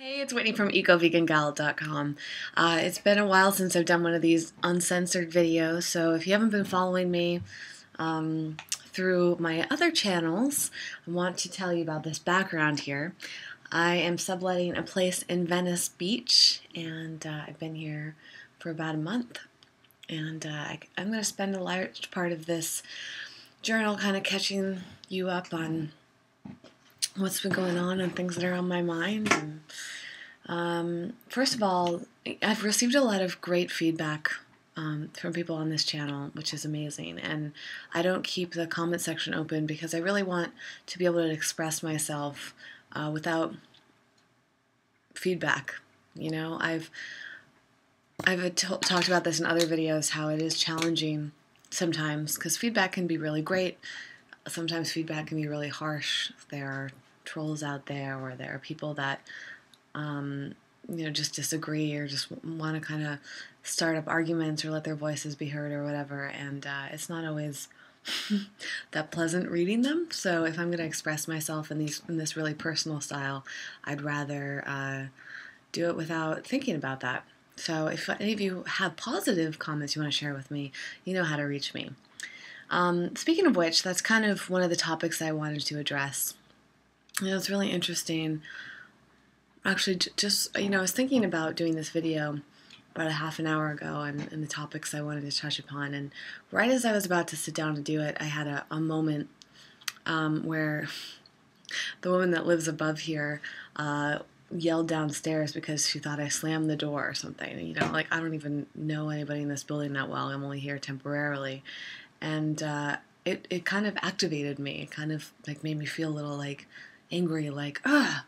Hey, it's Whitney from EcoVeganGal.com. It's been a while since I've done one of these uncensored videos, so if you haven't been following me through my other channels, I want to tell you about this background here. I am subletting a place in Venice Beach, and I've been here for about a month. And I'm going to spend a large part of this journal kind of catching you up on what's been going on and things that are on my mind. And first of all, I've received a lot of great feedback from people on this channel, which is amazing. And I don't keep the comment section open because I really want to be able to express myself without feedback. You know, I've talked about this in other videos, how it is challenging sometimes because feedback can be really great. Sometimes feedback can be really harsh. There are trolls out there, or there are people that just disagree or just want to kind of start up arguments or let their voices be heard or whatever, and it's not always that pleasant reading them. So if I'm going to express myself in this really personal style, I'd rather do it without thinking about that. So if any of you have positive comments you want to share with me, you know how to reach me. Speaking of which, that's kind of one of the topics I wanted to address. It's really interesting. Actually, just, I was thinking about doing this video about a half an hour ago and the topics I wanted to touch upon. And right as I was about to sit down to do it, I had a moment where the woman that lives above here yelled downstairs because she thought I slammed the door or something. Like, I don't even know anybody in this building that well. I'm only here temporarily. And it kind of activated me. It kind of like made me feel a little like angry, like, ugh,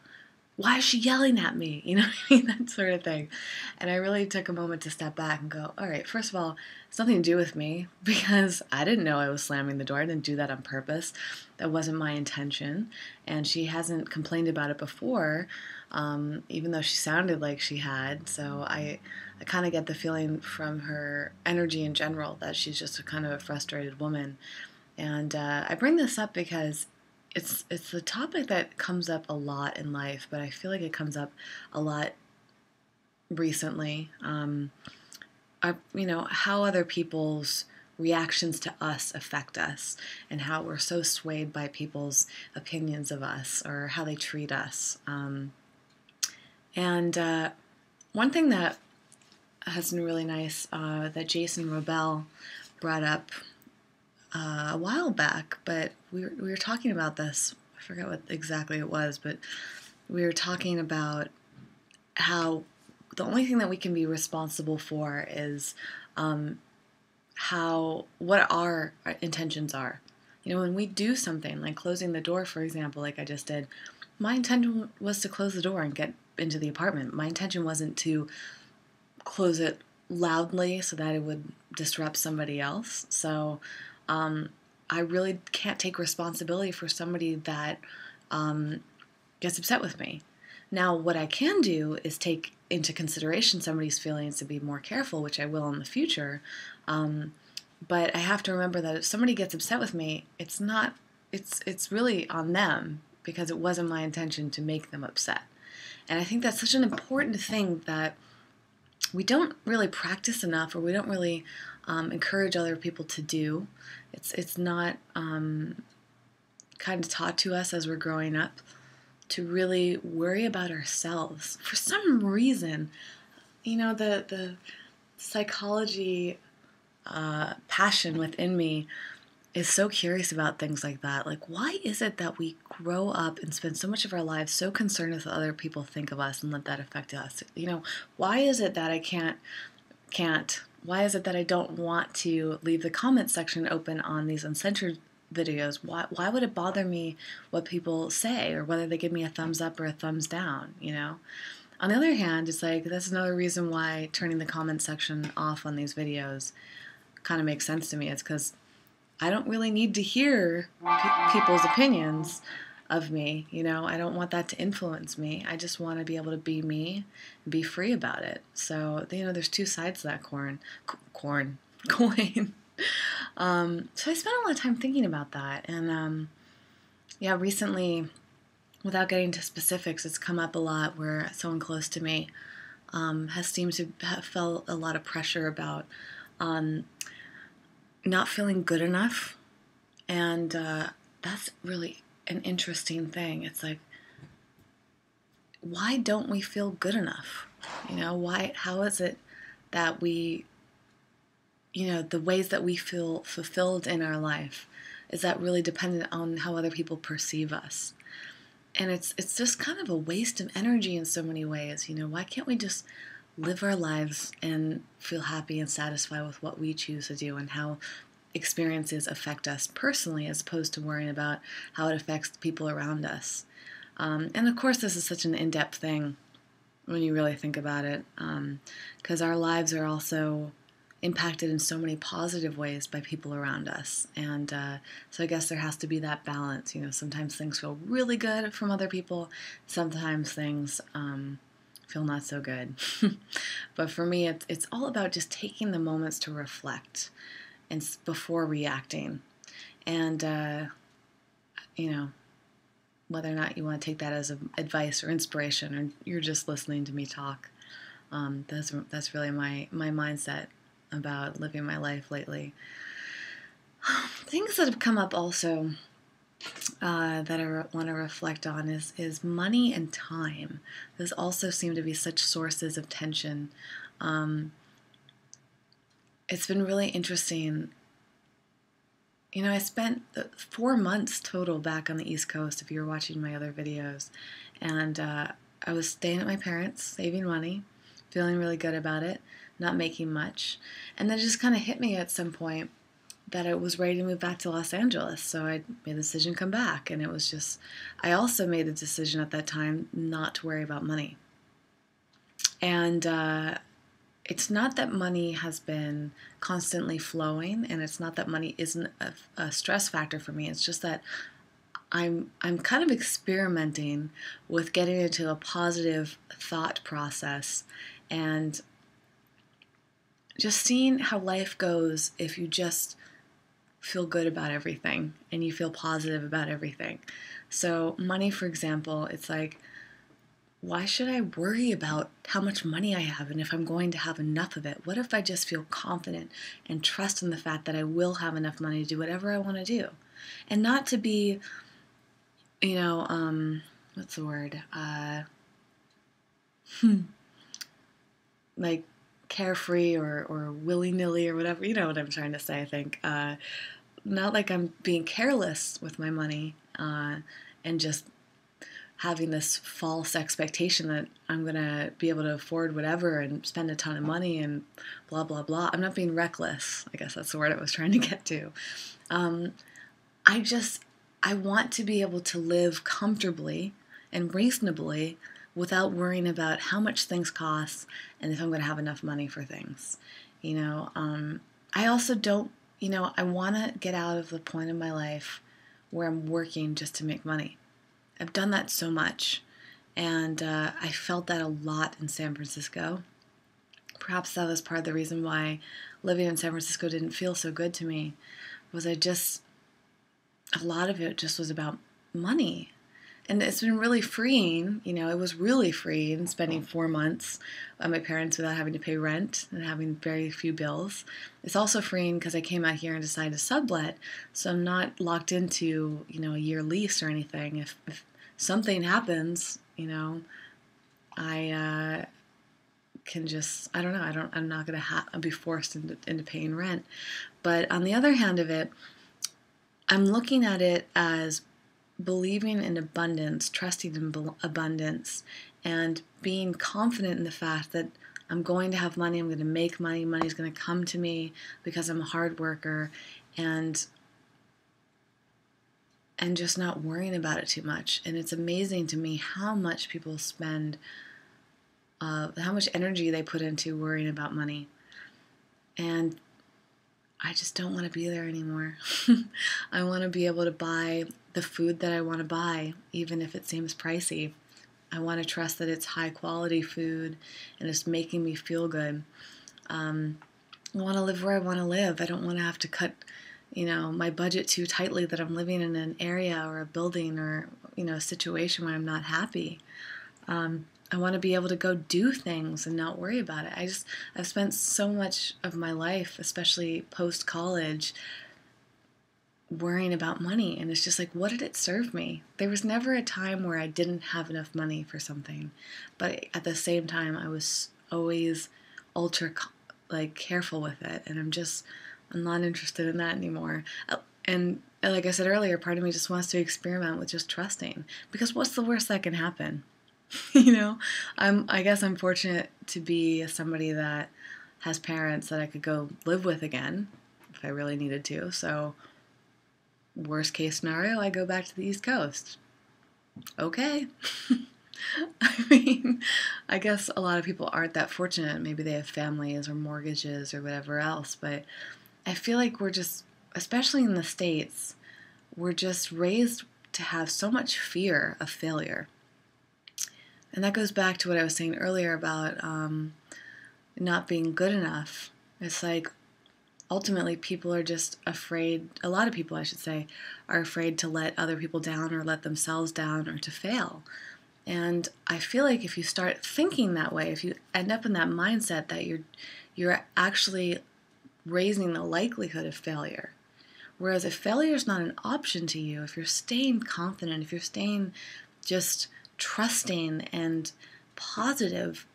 why is she yelling at me? You know what I mean? That sort of thing. And I really took a moment to step back and go, all right, first of all, it's nothing to do with me because I didn't know I was slamming the door. I didn't do that on purpose. That wasn't my intention. And she hasn't complained about it before, even though she sounded like she had. So I kind of get the feeling from her energy in general that she's just a kind of a frustrated woman. And I bring this up because it's the topic that comes up a lot in life, but I feel like it comes up a lot recently. How other people's reactions to us affect us, and how we're so swayed by people's opinions of us or how they treat us. And one thing that has been really nice that Jason Robel brought up a while back, but we were talking about this. I forget what exactly it was, but we were talking about how the only thing that we can be responsible for is what our intentions are. When we do something like closing the door, for example, like I just did, my intention was to close the door and get into the apartment. My intention wasn't to close it loudly so that it would disrupt somebody else. So I really can't take responsibility for somebody that gets upset with me. Now, what I can do is take into consideration somebody's feelings to be more careful, which I will in the future. But I have to remember that if somebody gets upset with me, it's really on them because it wasn't my intention to make them upset. And I think that's such an important thing that we don't really practice enough, or we don't really encourage other people to do. It's not kind of taught to us as we're growing up to really worry about ourselves. For some reason, the psychology passion within me is so curious about things like that. Like, why is it that we grow up and spend so much of our lives so concerned with what other people think of us and let that affect us? Why is it that I can't? Why is it that I don't want to leave the comment section open on these uncensored videos? Why would it bother me what people say, or whether they give me a thumbs up or a thumbs down? On the other hand, it's like that's another reason why turning the comment section off on these videos kind of makes sense to me. It's because I don't really need to hear people's opinions of me. I don't want that to influence me. I just want to be able to be me and be free about it. So, there's two sides to that coin. So I spent a lot of time thinking about that. And, recently without getting into specifics, it's come up a lot where someone close to me has seemed to have felt a lot of pressure about not feeling good enough. And that's really an interesting thing. It's like, why don't we feel good enough? How is it that we, the ways that we feel fulfilled in our life, is that really dependent on how other people perceive us? And it's just kind of a waste of energy in so many ways. Why can't we just live our lives and feel happy and satisfied with what we choose to do and how experiences affect us personally, as opposed to worrying about how it affects the people around us? And of course, this is such an in-depth thing when you really think about it, because our lives are also impacted in so many positive ways by people around us. And so I guess there has to be that balance. Sometimes things feel really good from other people. Sometimes things feel not so good. But for me, it's all about just taking the moments to reflect and before reacting. And, whether or not you want to take that as advice or inspiration, or you're just listening to me talk, that's really my mindset about living my life lately. Things that have come up also that I want to reflect on is money and time. Those also seem to be such sources of tension. It's been really interesting. I spent 4 months total back on the East Coast, if you were watching my other videos. And I was staying at my parents', saving money, feeling really good about it, not making much. And then it just kind of hit me at some point that I was ready to move back to Los Angeles. So I made the decision to come back. And it was just, I also made the decision at that time not to worry about money. And it's not that money has been constantly flowing, and it's not that money isn't a stress factor for me. It's just that I'm kind of experimenting with getting into a positive thought process and just seeing how life goes if you just feel good about everything and you feel positive about everything. So money, for example, it's like, why should I worry about how much money I have and if I'm going to have enough of it? What if I just feel confident and trust in the fact that I will have enough money to do whatever I want to do? And not to be, what's the word? Like carefree or willy-nilly or whatever. You know what I'm trying to say, I think. Not like I'm being careless with my money and just having this false expectation that I'm going to be able to afford whatever and spend a ton of money and blah, blah, blah. I'm not being reckless. I guess that's the word I was trying to get to. I want to be able to live comfortably and reasonably without worrying about how much things cost and if I'm going to have enough money for things. I also don't, I want to get out of the point in my life where I'm working just to make money. I've done that so much, and I felt that a lot in San Francisco. Perhaps that was part of the reason why living in San Francisco didn't feel so good to me, was a lot of it just was about money. And it's been really freeing, it was really freeing spending 4 months at my parents without having to pay rent and having very few bills. It's also freeing because I came out here and decided to sublet, so I'm not locked into, a year lease or anything. If something happens, I can just, I don't know, I'm not going to be forced into paying rent. But on the other hand of it, I'm looking at it as believing in abundance, trusting in abundance, and being confident in the fact that I'm going to have money, I'm going to make money, money's going to come to me because I'm a hard worker, and just not worrying about it too much. And it's amazing to me how much people spend, how much energy they put into worrying about money. And I just don't want to be there anymore. I want to be able to buy the food that I want to buy, even if it seems pricey. I want to trust that it's high quality food and it's making me feel good. I want to live where I want to live. I don't want to have to cut, my budget too tightly that I'm living in an area or a building or, situation where I'm not happy. I want to be able to go do things and not worry about it. I've spent so much of my life, especially post-college, worrying about money, and it's just like, what did it serve me? There was never a time where I didn't have enough money for something, but at the same time I was always ultra careful with it, and I'm not interested in that anymore. And like I said earlier, part of me just wants to experiment with just trusting, because what's the worst that can happen? I guess I'm fortunate to be somebody that has parents that I could go live with again if I really needed to. So worst case scenario, I go back to the East Coast. Okay. I mean, I guess a lot of people aren't that fortunate. Maybe they have families or mortgages or whatever else, but I feel like we're just, especially in the States, we're just raised to have so much fear of failure. And that goes back to what I was saying earlier about not being good enough. It's like, ultimately, people are just afraid, a lot of people, I should say, are afraid to let other people down or let themselves down or to fail. And I feel like if you start thinking that way, if you end up in that mindset that you're actually raising the likelihood of failure. Whereas if failure is not an option to you, if you're staying confident, if you're staying just trusting and positive,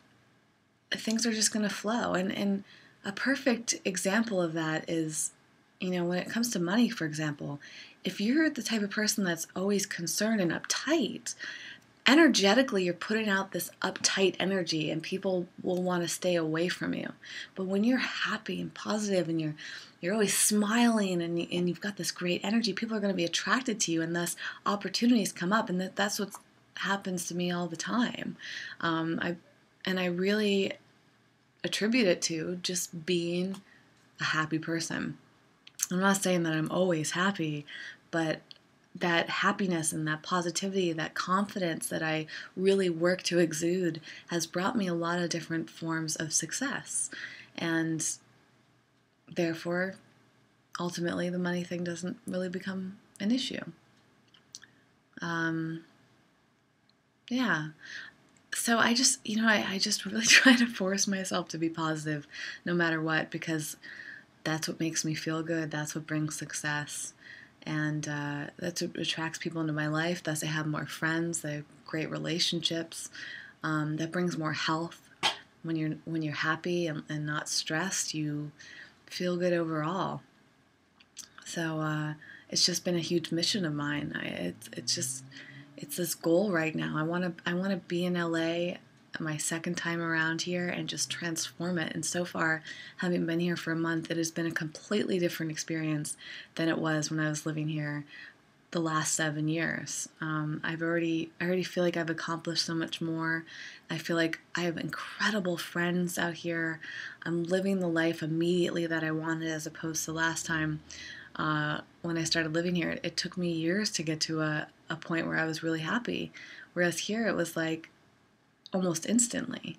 things are just going to flow. And a perfect example of that is, when it comes to money, for example, if you're the type of person that's always concerned and uptight, energetically you're putting out this uptight energy and people will want to stay away from you. But when you're happy and positive and you're always smiling and you've got this great energy, people are going to be attracted to you, and thus opportunities come up, and that's what happens to me all the time. I really attribute it to just being a happy person. I'm not saying that I'm always happy, but that happiness and that positivity, that confidence that I really work to exude has brought me a lot of different forms of success. And therefore, ultimately, the money thing doesn't really become an issue. Yeah. So I just, I just really try to force myself to be positive no matter what, because that's what makes me feel good. That's what brings success. And that's what attracts people into my life. Thus, I have more friends. I have great relationships. That brings more health. When you're happy and not stressed, you feel good overall. So it's just been a huge mission of mine. It's this goal right now. I want to be in LA my second time around here and just transform it. And so far, having been here for a month, it has been a completely different experience than it was when I was living here the last 7 years. I already feel like I've accomplished so much more. I feel like I have incredible friends out here. I'm living the life immediately that I wanted, as opposed to last time when I started living here. It took me years to get to a point where I was really happy. Whereas here it was like almost instantly.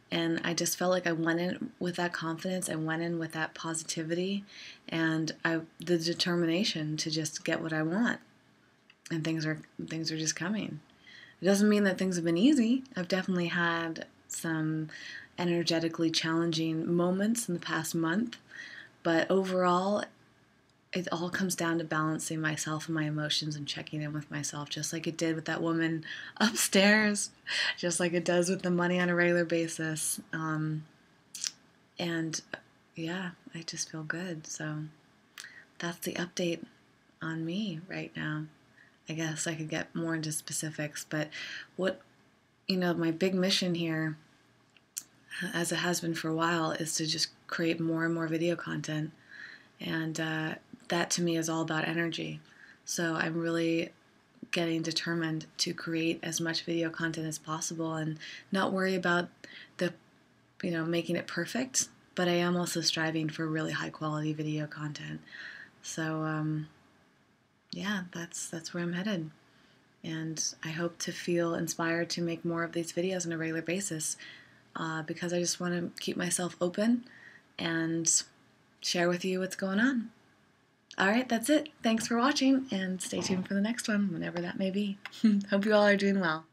And I just felt like I went in with that confidence, I went in with that positivity, and the determination to just get what I want. And things are just coming. It doesn't mean that things have been easy. I've definitely had some energetically challenging moments in the past month, but overall, it all comes down to balancing myself and my emotions and checking in with myself, just like it did with that woman upstairs, just like it does with the money on a regular basis. And yeah, I just feel good. So that's the update on me right now. I guess I could get more into specifics, but my big mission here, as it has been for a while, is to just create more and more video content. And that to me is all about energy. So I'm really getting determined to create as much video content as possible and not worry about making it perfect, but I am also striving for really high quality video content. So yeah, that's where I'm headed. And I hope to feel inspired to make more of these videos on a regular basis, because I just want to keep myself open and share with you what's going on. Alright, that's it. Thanks for watching, and stay tuned for the next one, whenever that may be. Hope you all are doing well.